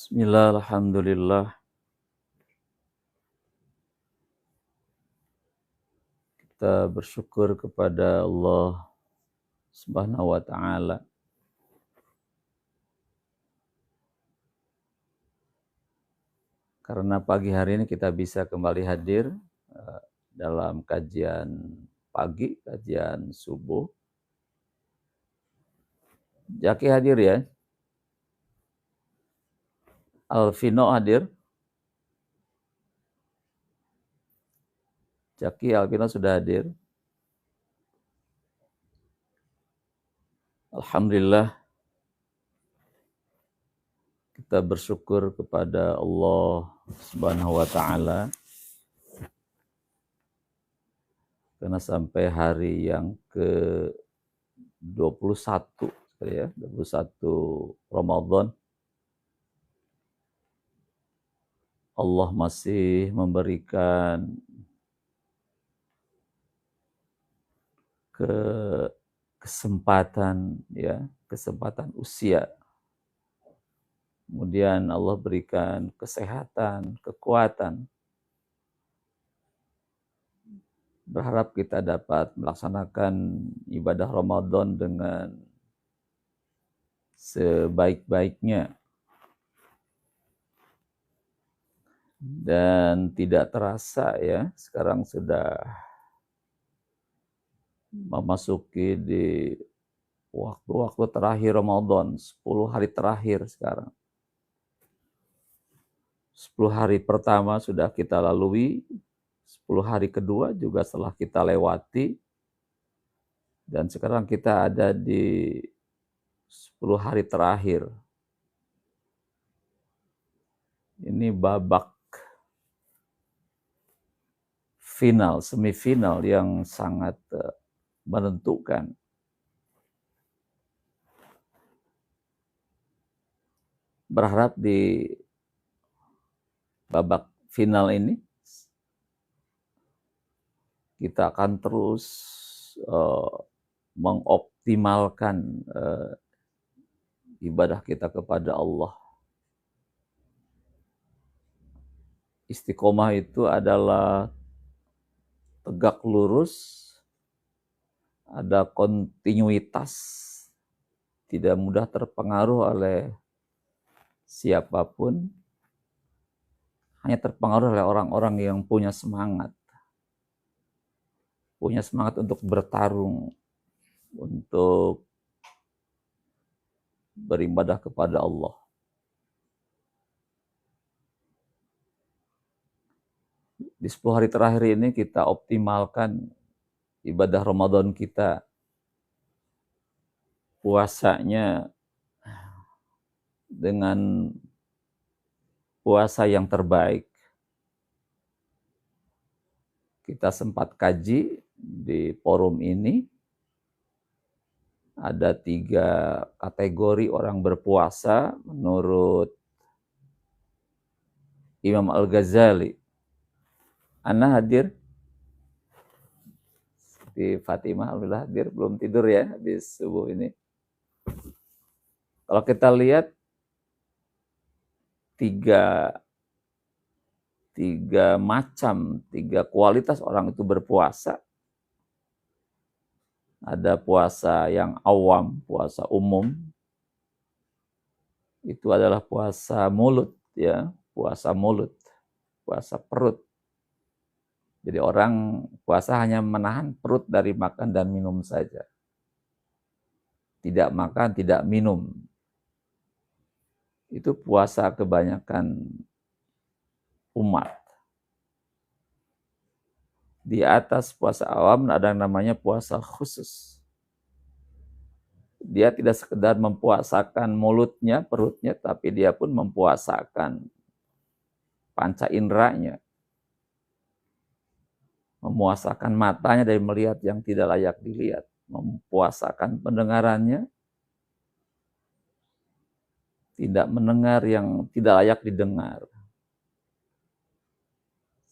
Bismillah, alhamdulillah. Kita bersyukur kepada Allah Subhanahu wa taala karena pagi hari ini kita bisa kembali hadir dalam kajian pagi, kajian subuh. Jaki hadir ya? Alvino hadir? Jaki, Alvino sudah hadir? Alhamdulillah, kita bersyukur kepada Allah Subhanahu wa taala karena sampai hari yang ke-21 ya, 21 Ramadan Allah masih memberikan kesempatan ya, kesempatan usia. Kemudian Allah berikan kesehatan, kekuatan. Berharap kita dapat melaksanakan ibadah Ramadan dengan sebaik-baiknya. Dan tidak terasa ya, sekarang sudah memasuki di waktu-waktu terakhir Ramadan, 10 hari terakhir sekarang. 10 hari pertama sudah kita lalui, 10 hari kedua juga setelah kita lewati, dan sekarang kita ada di 10 hari terakhir. Ini babak final, semifinal yang sangat menentukan. Berharap di babak final ini kita akan terus mengoptimalkan ibadah kita kepada Allah. Istiqomah itu adalah tegak lurus, ada kontinuitas, tidak mudah terpengaruh oleh siapapun, hanya terpengaruh oleh orang-orang yang punya semangat untuk bertarung, untuk beribadah kepada Allah. Di 10 hari terakhir ini kita optimalkan ibadah Ramadan kita. Puasanya dengan puasa yang terbaik. Kita sempat kaji di forum ini. Ada 3 kategori orang berpuasa menurut Imam Al-Ghazali. Ana hadir? Di Fatimah, alhamdulillah hadir, belum tidur ya habis subuh ini. Kalau kita lihat tiga macam, 3 kualitas orang itu berpuasa. Ada puasa yang awam, puasa umum. Itu adalah puasa mulut ya, puasa mulut, puasa perut. Jadi orang puasa hanya menahan perut dari makan dan minum saja. Tidak makan, tidak minum. Itu puasa kebanyakan umat. Di atas puasa awam ada yang namanya puasa khusus. Dia tidak sekedar mempuasakan mulutnya, perutnya, tapi dia pun mempuasakan panca inderanya. Memuasakan matanya dari melihat yang tidak layak dilihat. Mempuasakan pendengarannya, tidak mendengar yang tidak layak didengar.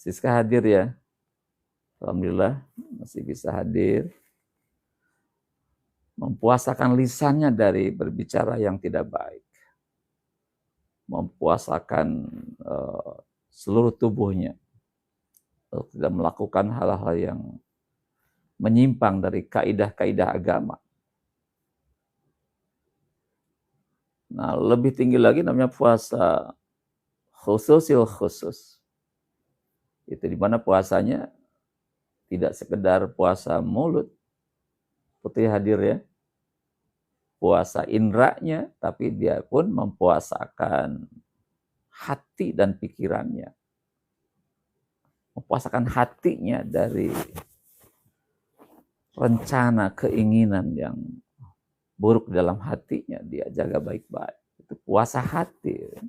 Siska hadir ya? Alhamdulillah masih bisa hadir. Mempuasakan lisannya dari berbicara yang tidak baik. mempuasakan seluruh tubuhnya, tidak melakukan hal-hal yang menyimpang dari kaidah-kaidah agama. Nah, lebih tinggi lagi namanya puasa khususil khusus. Itu dimana puasanya tidak sekedar puasa mulut, Putri hadir ya, puasa indranya, tapi dia pun mempuasakan hati dan pikirannya. Mempuasakan hatinya dari rencana, keinginan yang buruk dalam hatinya, dia jaga baik-baik. Itu puasa hati.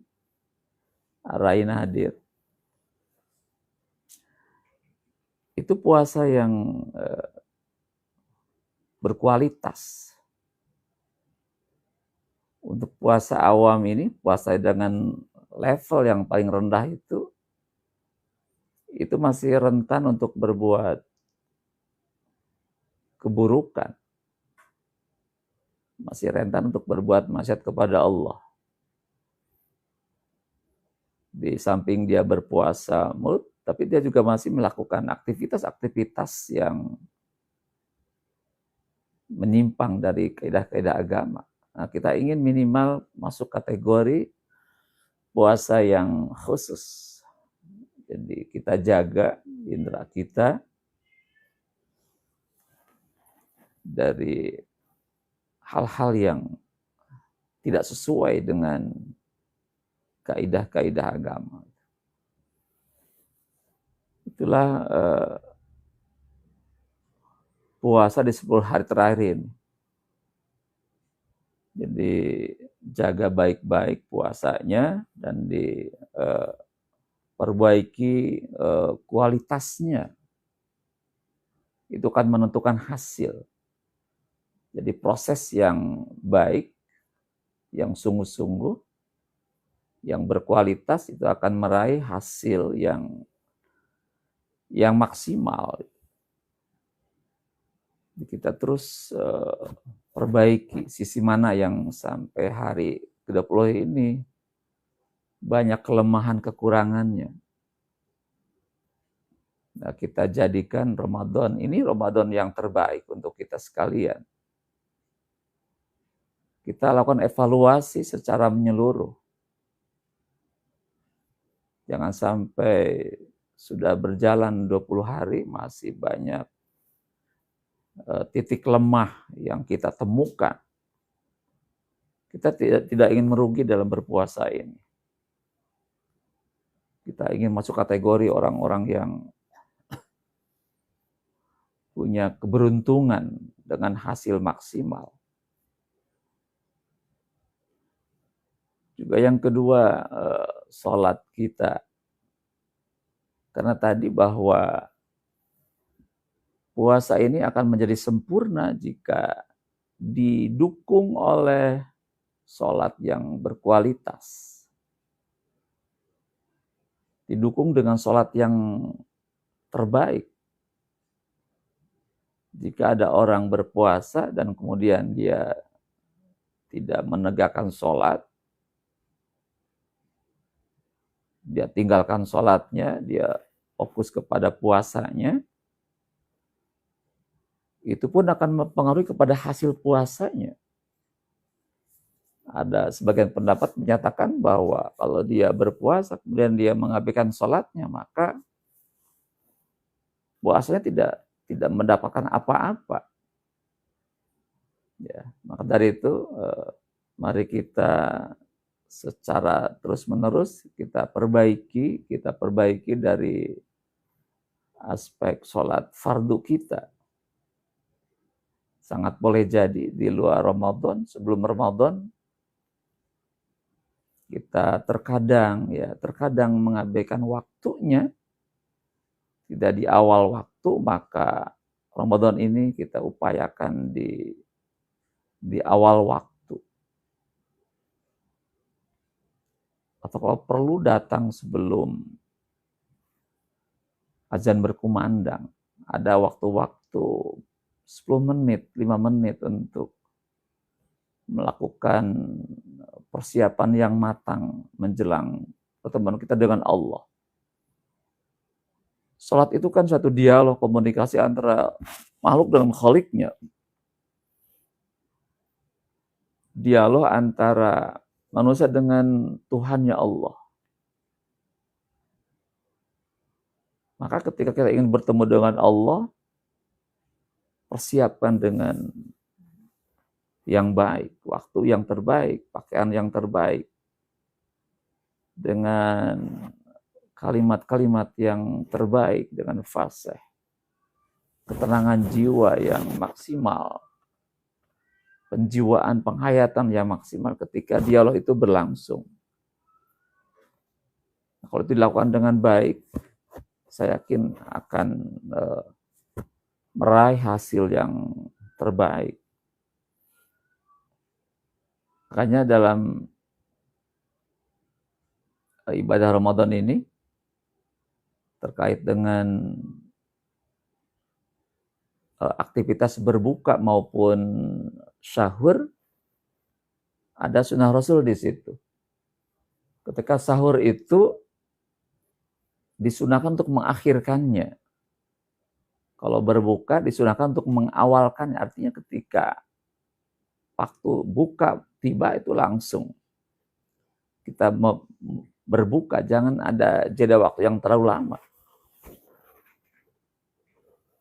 Raina hadir. Itu puasa yang berkualitas. Untuk puasa awam ini, puasa dengan level yang paling rendah itu masih rentan untuk berbuat keburukan. Masih rentan untuk berbuat maksiat kepada Allah. Di samping dia berpuasa mulut, tapi dia juga masih melakukan aktivitas-aktivitas yang menyimpang dari kaidah-kaidah agama. Nah, kita ingin minimal masuk kategori puasa yang khusus. Jadi kita jaga indera kita dari hal-hal yang tidak sesuai dengan kaidah-kaidah agama. Itulah puasa di 10 hari terakhir ini. Jadi jaga baik-baik puasanya dan diperbaiki kualitasnya. Itu akan menentukan hasil. Jadi proses yang baik, yang sungguh-sungguh, yang berkualitas itu akan meraih hasil yang maksimal. Kita terus perbaiki sisi mana yang sampai hari ke-20 ini banyak kelemahan kekurangannya. Nah, kita jadikan Ramadan ini Ramadan yang terbaik untuk kita sekalian. Kita lakukan evaluasi secara menyeluruh. Jangan sampai sudah berjalan 20 hari masih banyak titik lemah yang kita temukan. Kita tidak ingin merugi dalam berpuasa ini. Kita ingin masuk kategori orang-orang yang punya keberuntungan dengan hasil maksimal. Juga yang kedua, sholat kita. Karena tadi bahwa puasa ini akan menjadi sempurna jika didukung oleh sholat yang berkualitas. Didukung dengan sholat yang terbaik. Jika ada orang berpuasa dan kemudian dia tidak menegakkan sholat, dia tinggalkan sholatnya, dia fokus kepada puasanya, itu pun akan mempengaruhi kepada hasil puasanya. Ada sebagian pendapat menyatakan bahwa kalau dia berpuasa kemudian dia mengabaikan sholatnya, maka puasanya tidak mendapatkan apa-apa. Ya, maka dari itu mari kita secara terus-menerus kita perbaiki dari aspek sholat fardu kita. Sangat boleh jadi di luar Ramadan, sebelum Ramadan kita terkadang mengabaikan waktunya. Tidak di awal waktu, maka Ramadan ini kita upayakan di awal waktu. Atau kalau perlu datang sebelum azan berkumandang. Ada waktu-waktu 10 menit, 5 menit untuk melakukan persiapan yang matang menjelang pertemuan kita dengan Allah. Salat itu kan suatu dialog komunikasi antara makhluk dengan Khaliknya. Dialog antara manusia dengan Tuhannya Allah. Maka ketika kita ingin bertemu dengan Allah, persiapkan dengan yang baik, waktu yang terbaik, pakaian yang terbaik, dengan kalimat-kalimat yang terbaik, dengan fasih, ketenangan jiwa yang maksimal, penjiwaan, penghayatan yang maksimal ketika dialog itu berlangsung. Kalau itu dilakukan dengan baik, saya yakin akan meraih hasil yang terbaik. Makanya dalam ibadah Ramadan ini, terkait dengan aktivitas berbuka maupun sahur, ada sunnah Rasul di situ. Ketika sahur itu disunahkan untuk mengakhirkannya. Kalau berbuka disunahkan untuk mengawalkannya, artinya ketika waktu buka tiba itu langsung kita berbuka, jangan ada jeda waktu yang terlalu lama.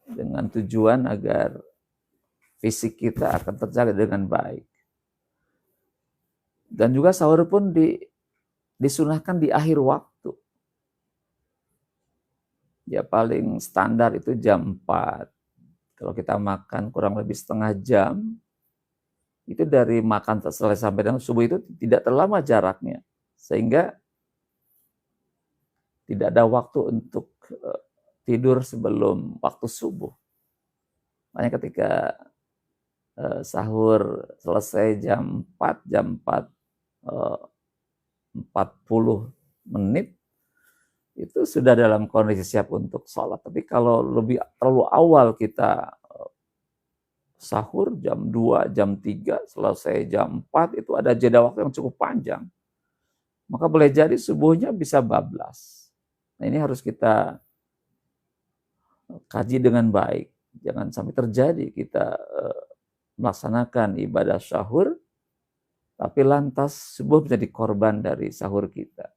Dengan tujuan agar fisik kita akan terjaga dengan baik. Dan juga sahur pun disunahkan di akhir waktu. Ya paling standar itu jam 4. Kalau kita makan kurang lebih setengah jam, itu dari makan selesai sampai dengan subuh itu tidak terlalu lama jaraknya. Sehingga tidak ada waktu untuk tidur sebelum waktu subuh. Makanya ketika sahur selesai jam 4, 40 menit, itu sudah dalam kondisi siap untuk sholat. Tapi kalau terlalu awal kita sahur jam 2, jam 3, selesai jam 4, itu ada jeda waktu yang cukup panjang. Maka boleh jadi subuhnya bisa bablas. Nah ini harus kita kaji dengan baik. Jangan sampai terjadi kita melaksanakan ibadah sahur, tapi lantas subuh menjadi korban dari sahur kita.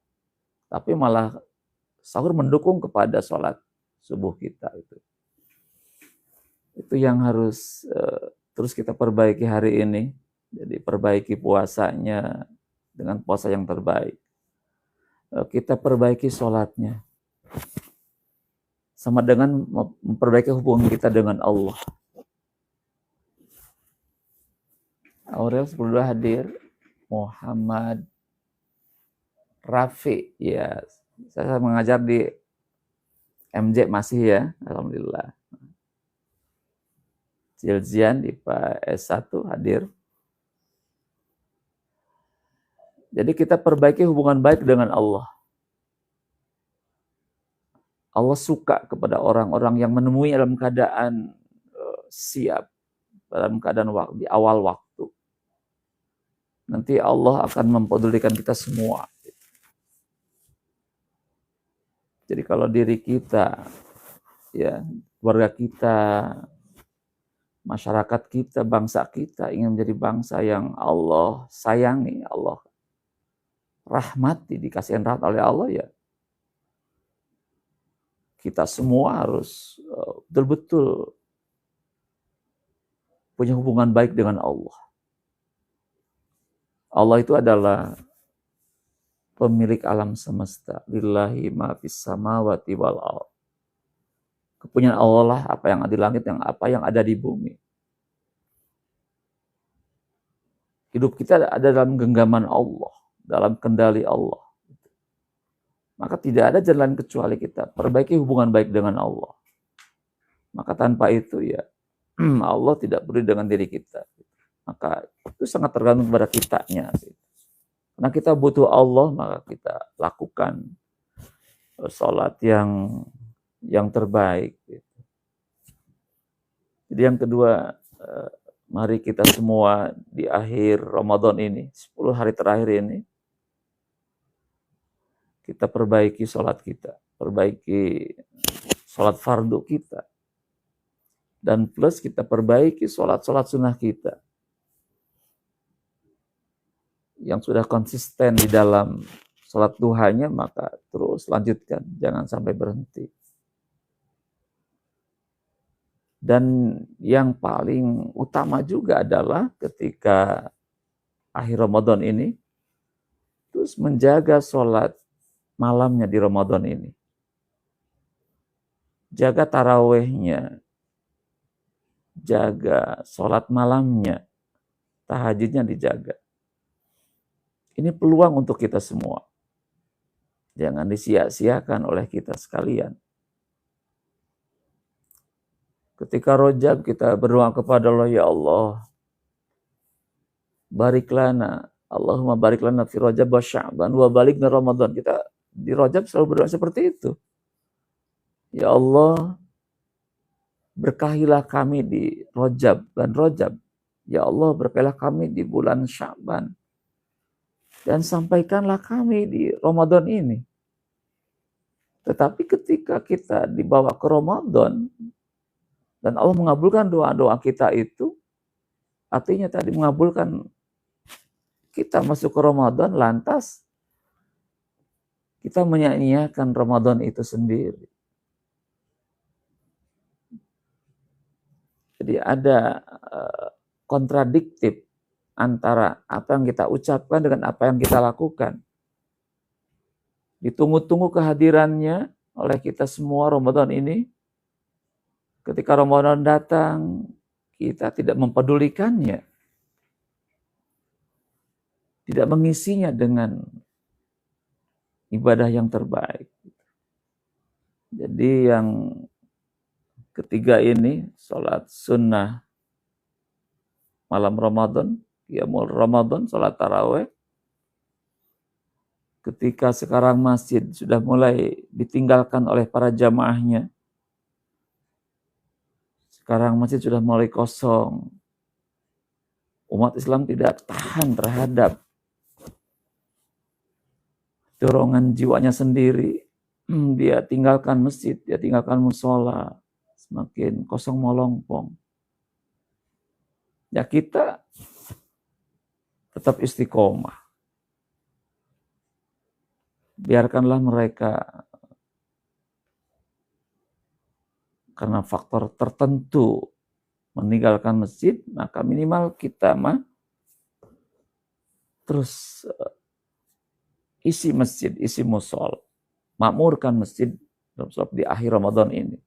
Tapi malah sahur mendukung kepada sholat subuh kita itu. Itu yang harus terus kita perbaiki hari ini. Jadi perbaiki puasanya dengan puasa yang terbaik. Kita perbaiki sholatnya. Sama dengan memperbaiki hubungan kita dengan Allah. Aurel sebelum hadir, Muhammad Rafi, ya saya mengajar di MJ masih ya, alhamdulillah. Jilzian di Pak S1 hadir. Jadi kita perbaiki hubungan baik dengan Allah. Allah suka kepada orang-orang yang menemui dalam keadaan siap, dalam keadaan di awal waktu. Nanti Allah akan mempedulikan kita semua. Jadi kalau diri kita, ya keluarga kita, masyarakat kita, bangsa kita ingin menjadi bangsa yang Allah sayangi, Allah rahmati, dikasihin rahmat oleh Allah, ya kita semua harus betul-betul punya hubungan baik dengan Allah. Allah itu adalah pemilik alam semesta. Lillahi ma fis samawati wal ardh. Kepunyaan Allah lah apa yang ada di langit, apa yang ada di bumi. Hidup kita ada dalam genggaman Allah, dalam kendali Allah. Maka tidak ada jalan kecuali kita perbaiki hubungan baik dengan Allah. Maka tanpa itu ya Allah tidak peduli dengan diri kita. Maka itu sangat tergantung pada kitanya. Karena kita butuh Allah, maka kita lakukan sholat yang terbaik. Jadi yang kedua, Mari kita semua di akhir Ramadan ini, 10 hari terakhir ini, kita perbaiki sholat kita, perbaiki sholat fardu kita, dan plus kita perbaiki sholat-sholat sunnah kita yang sudah konsisten di dalam sholat duhanya, maka terus lanjutkan, jangan sampai berhenti. Dan yang paling utama juga adalah ketika akhir Ramadan ini, terus menjaga sholat malamnya di Ramadan ini. Jaga tarawehnya, jaga sholat malamnya, tahajudnya dijaga. Ini peluang untuk kita semua. Jangan disia-siakan oleh kita sekalian. Ketika Rajab kita berdoa kepada Allah, ya Allah, barik lana, Allahumma barik lana fi Rajab wa Sya'ban wa balikna Ramadan. Kita di Rajab selalu berdoa seperti itu. Ya Allah, berkahilah kami di Rajab dan Rajab. Ya Allah, berkahilah kami di bulan Sya'ban. Dan sampaikanlah kami di Ramadan ini. Tetapi ketika kita dibawa ke Ramadan, dan Allah mengabulkan doa-doa kita itu, artinya tadi mengabulkan kita masuk ke Ramadan, lantas kita menyanyiakan Ramadan itu sendiri. Jadi ada kontradiktif antara apa yang kita ucapkan dengan apa yang kita lakukan. Ditunggu-tunggu kehadirannya oleh kita semua Ramadan ini. Ketika Ramadan datang, kita tidak mempedulikannya. Tidak mengisinya dengan ibadah yang terbaik. Jadi yang ketiga ini, sholat sunnah malam Ramadan, qiyamul Ramadan, sholat taraweh. Ketika sekarang masjid sudah mulai ditinggalkan oleh para jamaahnya, sekarang masjid sudah mulai kosong. Umat Islam tidak tahan terhadap dorongan jiwanya sendiri. Dia tinggalkan masjid, dia tinggalkan musola, semakin kosong melompong. Ya kita tetap istiqomah. Biarkanlah mereka karena faktor tertentu meninggalkan masjid, maka minimal kita terus isi masjid, isi musol, makmurkan masjid di akhir Ramadan ini.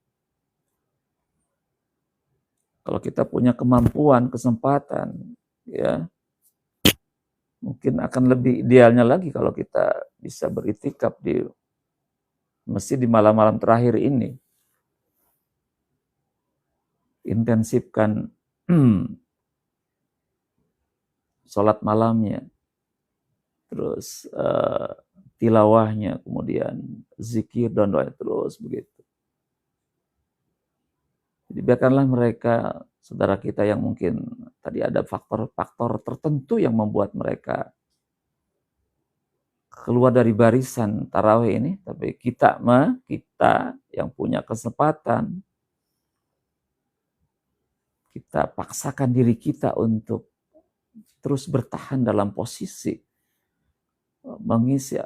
Kalau kita punya kemampuan, kesempatan, ya mungkin akan lebih idealnya lagi kalau kita bisa beriktikaf di masjid di malam-malam terakhir ini. Intensifkan sholat malamnya, terus tilawahnya, kemudian zikir dan doa terus begitu. Jadi biarkanlah mereka, saudara kita yang mungkin tadi ada faktor-faktor tertentu yang membuat mereka keluar dari barisan tarawih ini, tapi kita yang punya kesempatan, kita paksakan diri kita untuk terus bertahan dalam posisi mengisi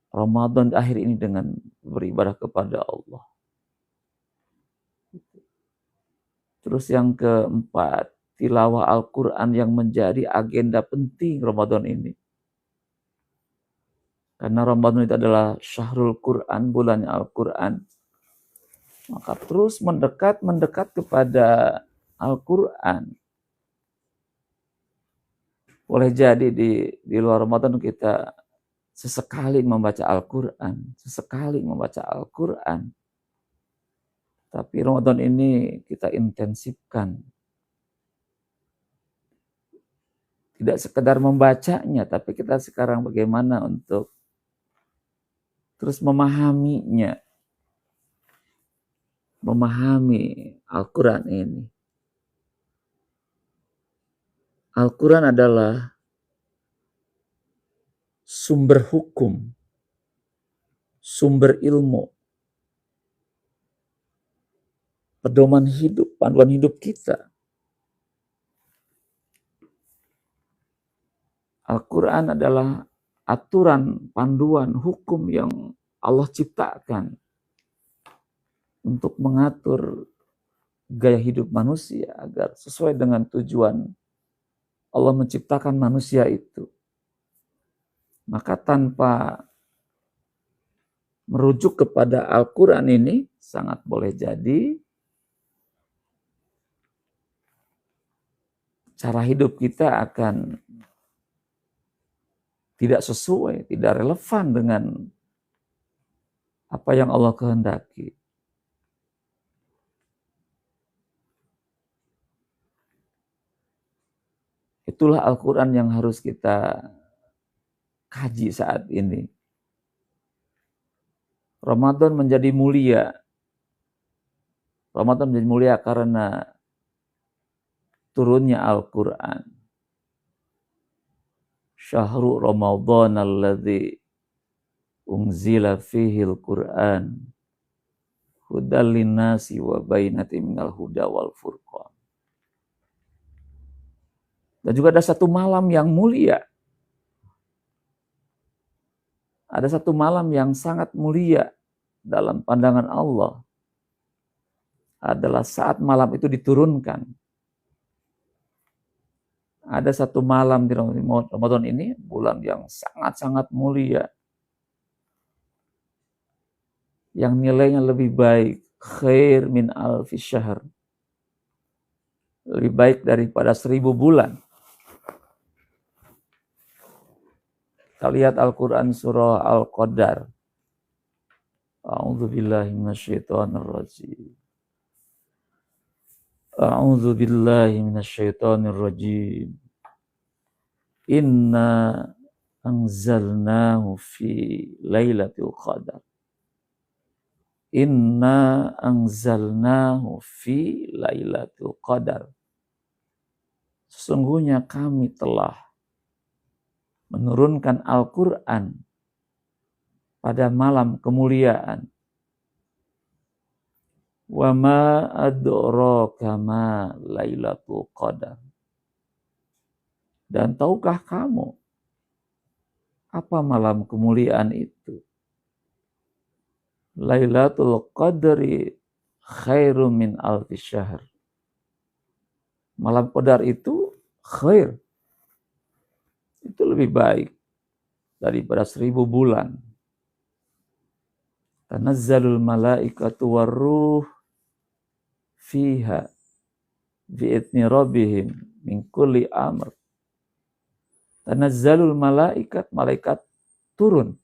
Ramadan akhir ini dengan beribadah kepada Allah. Terus yang keempat, tilawah Al-Quran yang menjadi agenda penting Ramadan ini. Karena Ramadan itu adalah Syahrul Quran, bulannya Al-Quran. Maka terus mendekat kepada Al-Quran. Boleh jadi di luar Ramadan kita sesekali membaca Al-Quran. Tapi Ramadan ini kita intensifkan. Tidak sekedar membacanya, tapi kita sekarang bagaimana untuk terus memahaminya. Memahami Al-Quran ini. Al-Quran adalah sumber hukum, sumber ilmu, pedoman hidup, panduan hidup kita. Al-Quran adalah aturan, panduan, hukum yang Allah ciptakan untuk mengatur gaya hidup manusia agar sesuai dengan tujuan Allah menciptakan manusia itu. Maka tanpa merujuk kepada Al-Quran ini sangat boleh jadi cara hidup kita akan tidak sesuai, tidak relevan dengan apa yang Allah kehendaki. Itulah Al-Quran yang harus kita kaji saat ini. Ramadan menjadi mulia. Ramadan menjadi mulia karena turunnya Al-Quran. Syahrul Ramadan alladzi unzila fihi al-Quran hudal linnasi wa bainatin minal huda wal furqan. Dan juga ada satu malam yang mulia. Ada satu malam yang sangat mulia dalam pandangan Allah. Adalah saat malam itu diturunkan. Ada satu malam di Ramadan ini, bulan yang sangat-sangat mulia. Yang nilainya lebih baik. Khair min alfi syahr. Lebih baik daripada 1000 bulan. Kita lihat Al-Quran surah Al-Qadar. A'udzu billahi minasyaitonir rajim. A'udzu billahi minasyaitonir rajim. Inna anzalnahu fi lailatul qadar. Inna anzalnahu fi lailatul qadar. Sesungguhnya kami telah menurunkan Al-Quran pada malam kemuliaan. Wa ma adraka ma lailatul qadar. Dan tahukah kamu apa malam kemuliaan itu? Lailatul qadri khairum min alfi syahr. Malam qadar itu khair. Itu lebih baik daripada 1000 bulan. Tanazzalul malaikatu warruh fiha bi'idni rabbihim min kulli amr. Tanazzalul malaikat turun.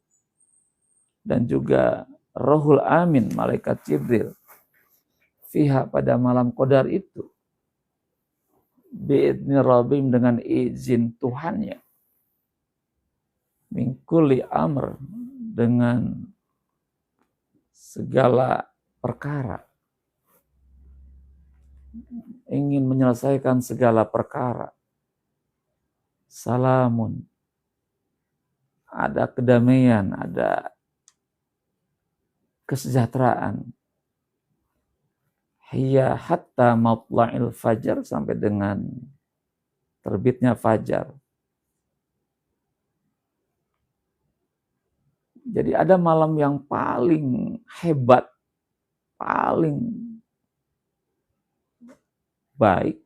Dan juga Rohul Amin, malaikat Jibril. Fiha pada malam qadar itu. Bi'idni rabbihim dengan izin Tuhannya. Min kulli amr, dengan segala perkara. Ingin menyelesaikan segala perkara. Salamun. Ada kedamaian, ada kesejahteraan. Hiya hatta matla'il fajar, sampai dengan terbitnya fajar. Jadi ada malam yang paling hebat, paling baik.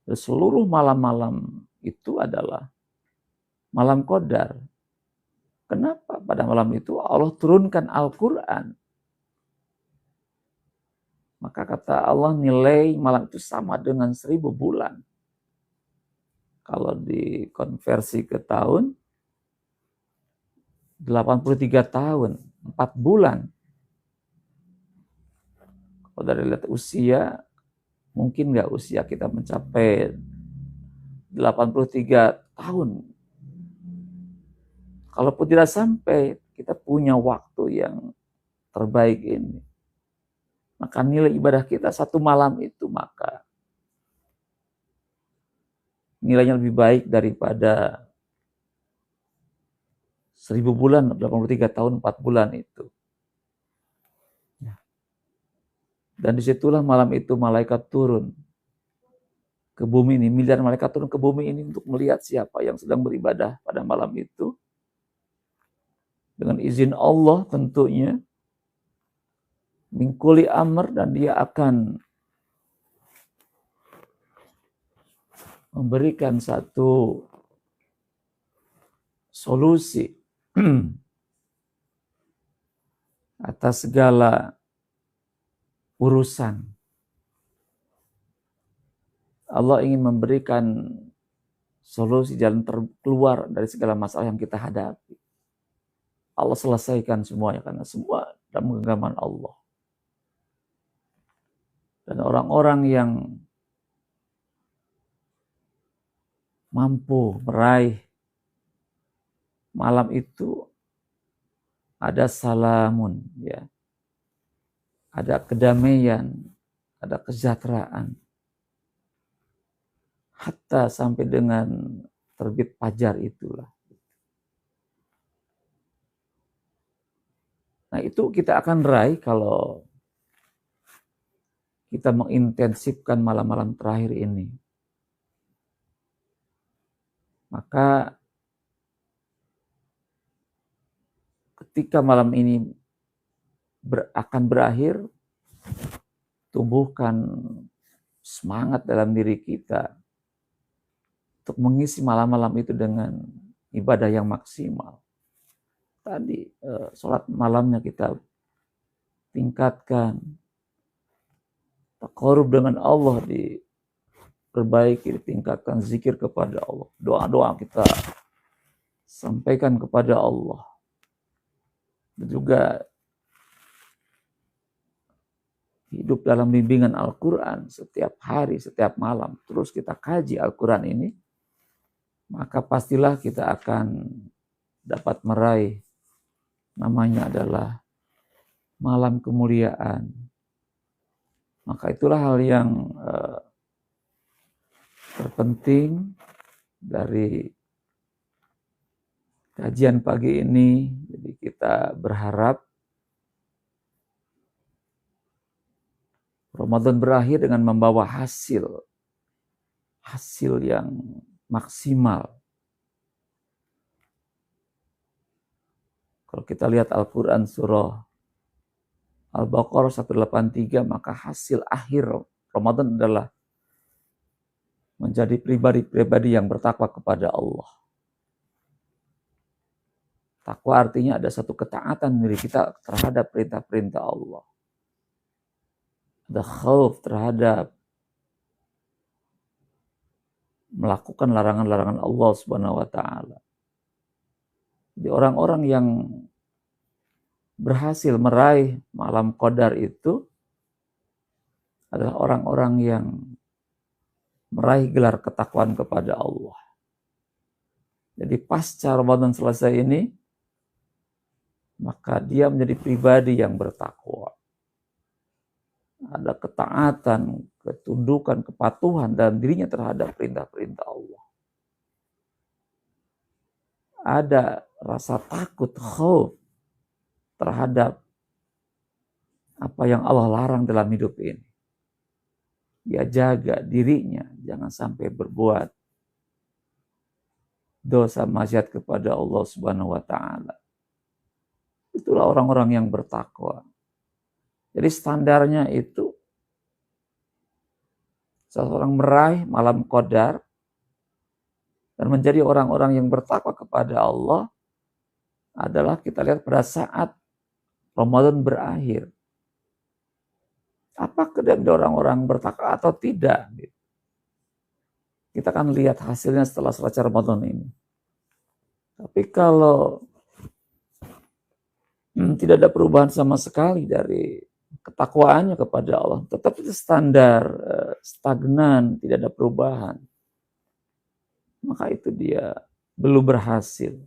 Seluruh malam-malam itu adalah malam qadar. Kenapa pada malam itu Allah turunkan Al-Quran? Maka kata Allah, nilai malam itu sama dengan 1000 bulan. Kalau dikonversi ke tahun, 83 tahun, 4 bulan. Kalau dari lihat usia, mungkin nggak usia kita mencapai 83 tahun. Kalaupun tidak sampai, kita punya waktu yang terbaik ini. Maka nilai ibadah kita satu malam itu, maka nilainya lebih baik daripada 1000 bulan, 83 tahun, 4 bulan itu. Dan disitulah malam itu malaikat turun ke bumi ini, miliar malaikat turun ke bumi ini untuk melihat siapa yang sedang beribadah pada malam itu. Dengan izin Allah tentunya, mingkuli amr, dan dia akan memberikan satu solusi atas segala urusan. Allah ingin memberikan solusi, jalan terkeluar dari segala masalah yang kita hadapi. Allah selesaikan semuanya karena semua dalam genggaman Allah. Dan orang-orang yang mampu meraih malam itu ada salamun, ya, ada kedamaian, ada kesejahteraan, hatta sampai dengan terbit fajar itulah. Nah, itu kita akan raih kalau kita mengintensifkan malam-malam terakhir ini. Maka ketika malam ini akan berakhir, tumbuhkan semangat dalam diri kita untuk mengisi malam-malam itu dengan ibadah yang maksimal. Tadi sholat malamnya kita tingkatkan, taqarrub dengan Allah diperbaiki, ditingkatkan, zikir kepada Allah, doa-doa kita sampaikan kepada Allah. Dan juga hidup dalam bimbingan Al-Quran setiap hari, setiap malam. Terus kita kaji Al-Quran ini, maka pastilah kita akan dapat meraih, namanya adalah malam kemuliaan. Maka itulah hal yang terpenting dari kajian pagi ini. Jadi kita berharap Ramadan berakhir dengan membawa hasil yang maksimal. Kalau kita lihat Al-Quran surah Al-Baqarah 183, maka hasil akhir Ramadan adalah menjadi pribadi-pribadi yang bertakwa kepada Allah. Takwa artinya ada satu ketaatan diri kita terhadap perintah-perintah Allah. Ada khauf terhadap melakukan larangan-larangan Allah Subhanahu wa taala. Jadi orang-orang yang berhasil meraih malam qadar itu adalah orang-orang yang meraih gelar ketakwaan kepada Allah. Jadi pasca Ramadan selesai ini, maka dia menjadi pribadi yang bertakwa. Ada ketaatan, ketundukan, kepatuhan dalam dirinya terhadap perintah-perintah Allah. Ada rasa takut, khauf terhadap apa yang Allah larang dalam hidup ini. Dia jaga dirinya, jangan sampai berbuat dosa maksiat kepada Allah Subhanahu wa taala. Itulah orang-orang yang bertakwa. Jadi standarnya itu seseorang meraih malam qadar dan menjadi orang-orang yang bertakwa kepada Allah adalah kita lihat pada saat Ramadan berakhir. Apakah dia orang-orang bertakwa atau tidak? Kita akan lihat hasilnya setelah selesai Ramadan ini. Tapi kalau tidak ada perubahan sama sekali dari ketakwaannya kepada Allah, tetap itu standar, stagnan, tidak ada perubahan, maka itu dia belum berhasil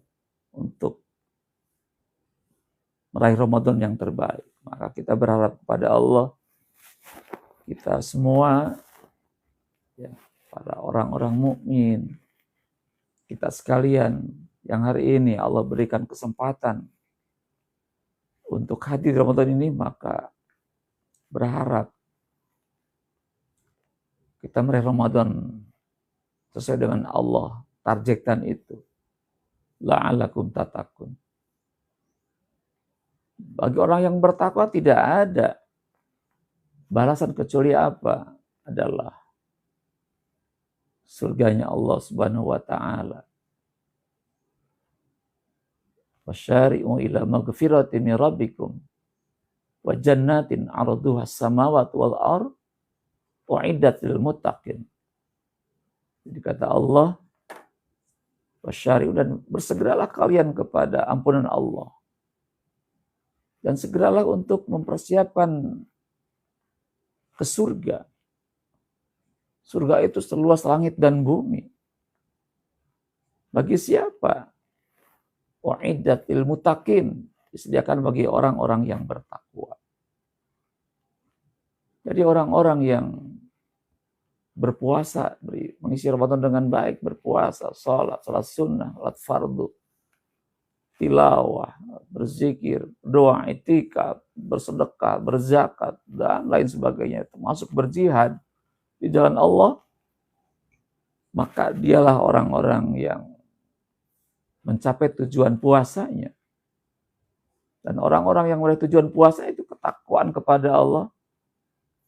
untuk meraih Ramadan yang terbaik. Maka kita berharap kepada Allah, kita semua, ya, para orang-orang mukmin, kita sekalian yang hari ini Allah berikan kesempatan untuk hadir Ramadan ini, maka berharap kita meraih Ramadan sesuai dengan Allah targetkan itu. La'alakum tatakun. Bagi orang yang bertakwa tidak ada balasan kecuali apa? Adalah surganya Allah Subhanahu wa taala. Wasyari'u ila maghfiratin min rabbikum wa jannatin 'arduha as-samawati wal ard u'iddat lil muttaqin. Jadi kata Allah, wasyari'u, dan bersegeralah kalian kepada ampunan Allah. Dan segeralah untuk mempersiapkan ke surga. Surga itu seluas langit dan bumi. Bagi siapa? U'iddat lil muttaqin, disediakan bagi orang-orang yang bertakwa. Jadi orang-orang yang berpuasa, mengisi Ramadan dengan baik, berpuasa, sholat sunnah, sholat fardu, tilawah, berzikir, doa, itikaf, bersedekah, berzakat, dan lain sebagainya, termasuk berjihad di jalan Allah, maka dialah orang-orang yang mencapai tujuan puasanya. Dan orang-orang yang meraih tujuan puasa itu ketakwaan kepada Allah,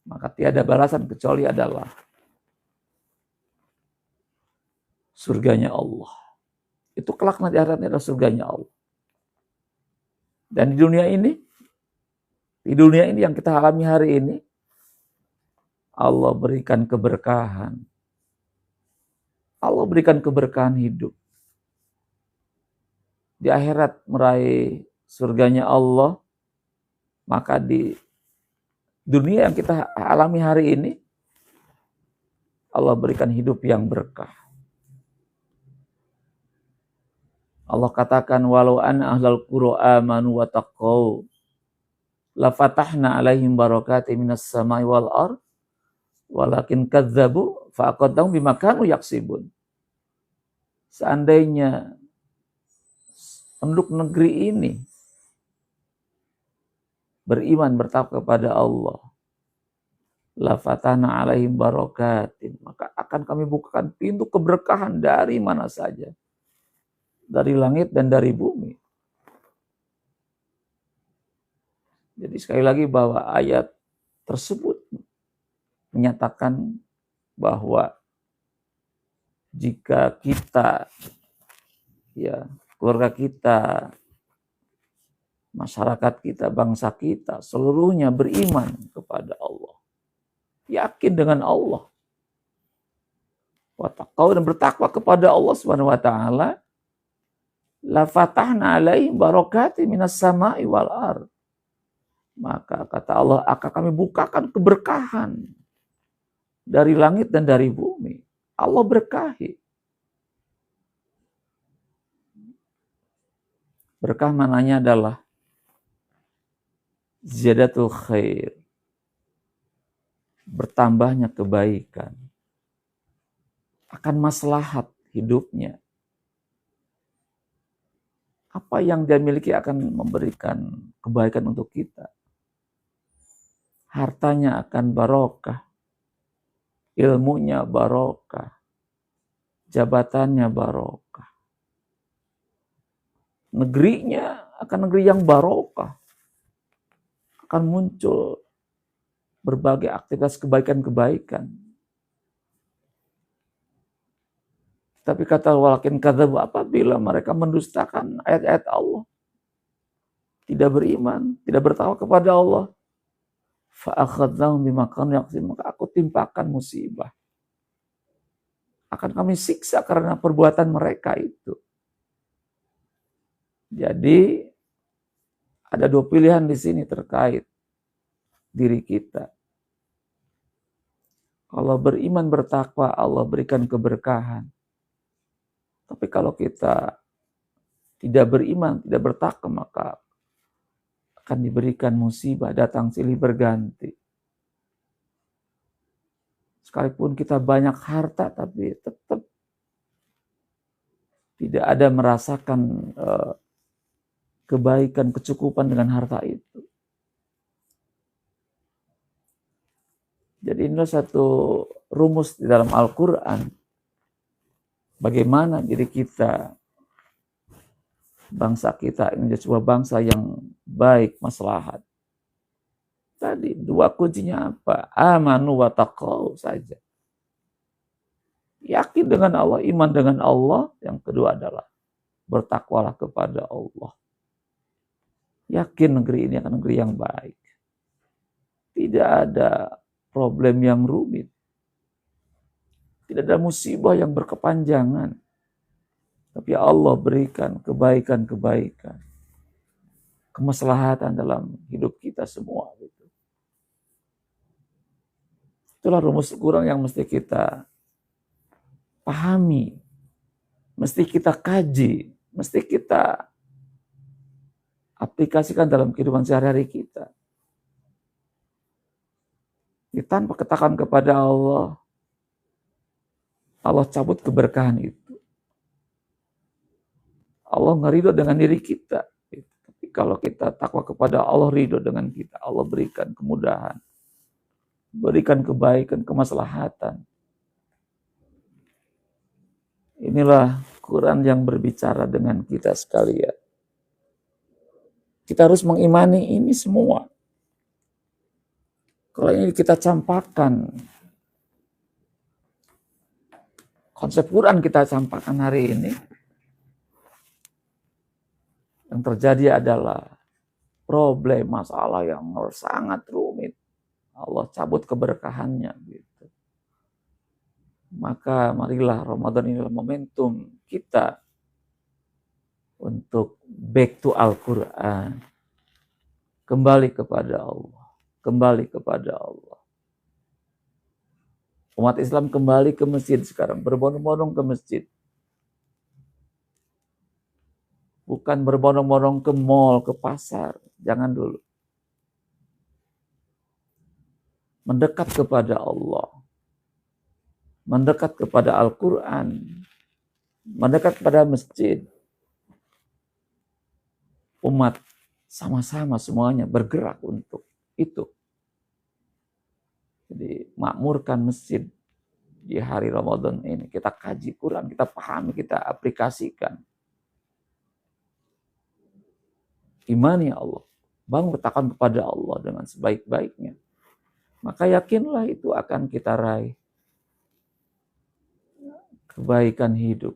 maka tiada balasan kecuali adalah surganya Allah. Itu kelak nanti akhiratnya adalah surganya Allah. Dan di dunia ini yang kita alami hari ini, Allah berikan keberkahan. Allah berikan keberkahan hidup. Di akhirat meraih surganya Allah, maka di dunia yang kita alami hari ini, Allah berikan hidup yang berkah. Allah katakan, walau anna ahlal qura amanu wa taqaw la fatahna alaihim barakatin minas samai wal ard walakin kadzabu fa aqadahum bima kanu yaksibun. Seandainya penduduk negeri ini beriman, bertakwa kepada Allah, la fatahna alaihim barakatin, maka akan kami bukakan pintu keberkahan dari mana saja, dari langit dan dari bumi. Jadi sekali lagi bahwa ayat tersebut menyatakan bahwa jika kita, keluarga kita, masyarakat kita, bangsa kita, seluruhnya beriman kepada Allah, yakin dengan Allah, wattaqau, dan bertakwa kepada Allah Subhanahu wa taala, la fatahna alaihim barakatin minas sama'i wal ard, maka kata Allah, akan kami bukakan keberkahan dari langit dan dari bumi. Allah berkahi. Berkah mananya adalah ziyadatul khair, bertambahnya kebaikan, akan maslahat hidupnya. Apa yang dia miliki akan memberikan kebaikan untuk kita. Hartanya akan barokah, ilmunya barokah, jabatannya barokah. Negerinya akan negeri yang barokah. Akan muncul berbagai aktivitas kebaikan-kebaikan. Tapi kata walakin kadzabu, apabila mereka mendustakan ayat-ayat Allah, tidak beriman, tidak bertakwa kepada Allah, fa akhadnahum bima kanu yaksibun, maka aku timpakan musibah. Akan kami siksa karena perbuatan mereka itu. Jadi ada dua pilihan di sini terkait diri kita. Kalau beriman bertakwa, Allah berikan keberkahan. Tapi kalau kita tidak beriman, tidak bertakwa, maka akan diberikan musibah, datang silih berganti. Sekalipun kita banyak harta, tapi tetap tidak ada merasakan kebaikan, kecukupan dengan harta itu. Jadi inilah satu rumus di dalam Al-Quran. Bagaimana diri kita, bangsa kita ini menjadi sebuah bangsa yang baik, maslahat. Tadi dua kuncinya apa? Amanu wa taqau saja. Yakin dengan Allah, iman dengan Allah. Yang kedua adalah bertakwalah kepada Allah. Yakin negeri ini akan negeri yang baik. Tidak ada problem yang rumit. Tidak ada musibah yang berkepanjangan. Tapi Allah berikan kebaikan-kebaikan. Kemaslahatan dalam hidup kita semua. Itulah rumus kurang yang mesti kita pahami, mesti kita kaji, mesti kita aplikasikan dalam kehidupan sehari-hari kita. Tanpa ketakan kepada Allah, Allah cabut keberkahan itu. Allah nggak ridho dengan diri kita. Tapi kalau kita takwa kepada Allah, ridho dengan kita. Allah berikan kemudahan, berikan kebaikan, kemaslahatan. Inilah Quran yang berbicara dengan kita sekalian. Kita harus mengimani ini semua. Kalau ini kita campakkan, konsep Quran kita campakkan hari ini, yang terjadi adalah problem, masalah yang sangat rumit. Allah cabut keberkahannya gitu. Maka marilah Ramadan ini adalah momentum kita untuk back to Al-Quran. Kembali kepada Allah. Kembali kepada Allah. Umat Islam kembali ke masjid sekarang. Berbondong-bondong ke masjid. Bukan berbondong-bondong ke mall, ke pasar. Jangan dulu. Mendekat kepada Allah. Mendekat kepada Al-Quran. Mendekat kepada masjid. Umat sama-sama semuanya bergerak untuk itu. Jadi makmurkan masjid di hari Ramadan ini. Kita kaji Quran, kita pahami, kita aplikasikan. Imani Allah. Bangun katakan kepada Allah dengan sebaik-baiknya. Maka yakinlah itu akan kita raih. Kebaikan hidup.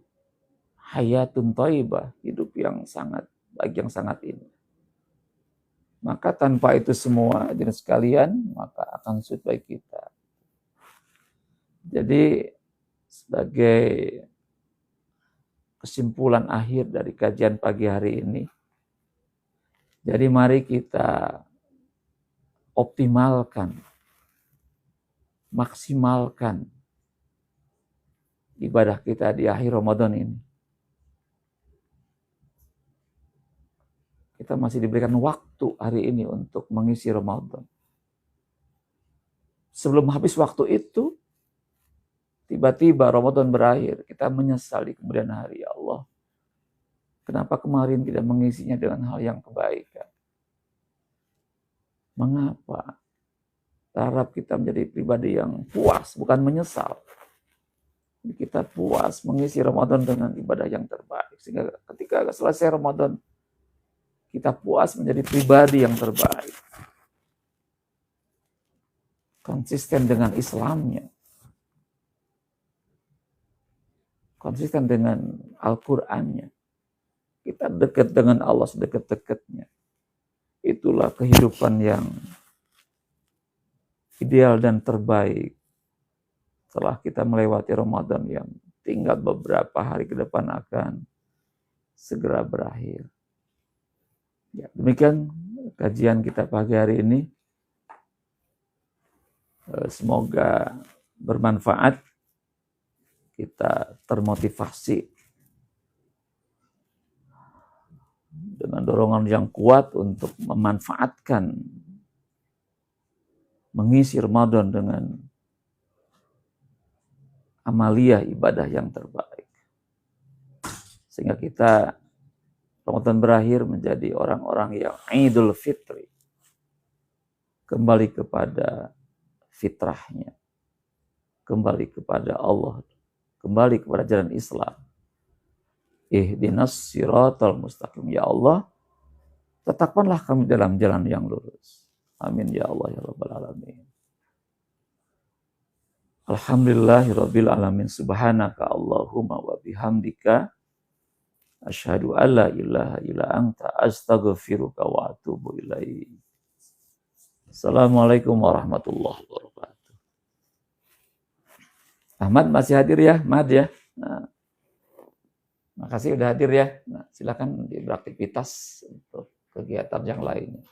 Hayatun thayyibah. Hidup yang sangat baik, yang sangat indah. Maka tanpa itu semua jenis sekalian, maka akan sulit bagi kita. Jadi sebagai kesimpulan akhir dari kajian pagi hari ini, jadi mari kita optimalkan, maksimalkan ibadah kita di akhir Ramadan ini. Kita masih diberikan waktu hari ini untuk mengisi Ramadan. Sebelum habis waktu itu, tiba-tiba Ramadan berakhir. Kita menyesal di kemudian hari. Ya Allah, kenapa kemarin tidak mengisinya dengan hal yang kebaikan? Mengapa? Harap kita menjadi pribadi yang puas, bukan menyesal. Kita puas mengisi Ramadan dengan ibadah yang terbaik. Sehingga ketika selesai Ramadan, kita puas menjadi pribadi yang terbaik. Konsisten dengan Islamnya. Konsisten dengan Al-Qurannya. Kita dekat dengan Allah sedekat-dekatnya. Itulah kehidupan yang ideal dan terbaik. Setelah kita melewati Ramadan yang tinggal beberapa hari ke depan akan segera berakhir. Ya, demikian kajian kita pagi hari ini. Semoga bermanfaat. Kita termotivasi dengan dorongan yang kuat untuk memanfaatkan, mengisi Ramadan dengan amalia ibadah yang terbaik. Sehingga kita Ramadan berakhir menjadi orang-orang yang Idul Fitri. Kembali kepada fitrahnya. Kembali kepada Allah. Kembali kepada jalan Islam. Ihdinas siratal mustaqim. Ya Allah, tetapkanlah kami dalam jalan yang lurus. Amin ya Allah ya Rabbal Alamin. Alhamdulillahirabbil alamin. Subhanaka Allahumma wa bihamdika asyhadu an la ilaha illa anta astaghfiruka wa atubu ilaik. Assalamualaikum warahmatullahi wabarakatuh. Ahmad masih hadir ya, Ahmad ya. Nah, makasih udah hadir ya. Nah, silakan beraktivitas untuk kegiatan yang lainnya.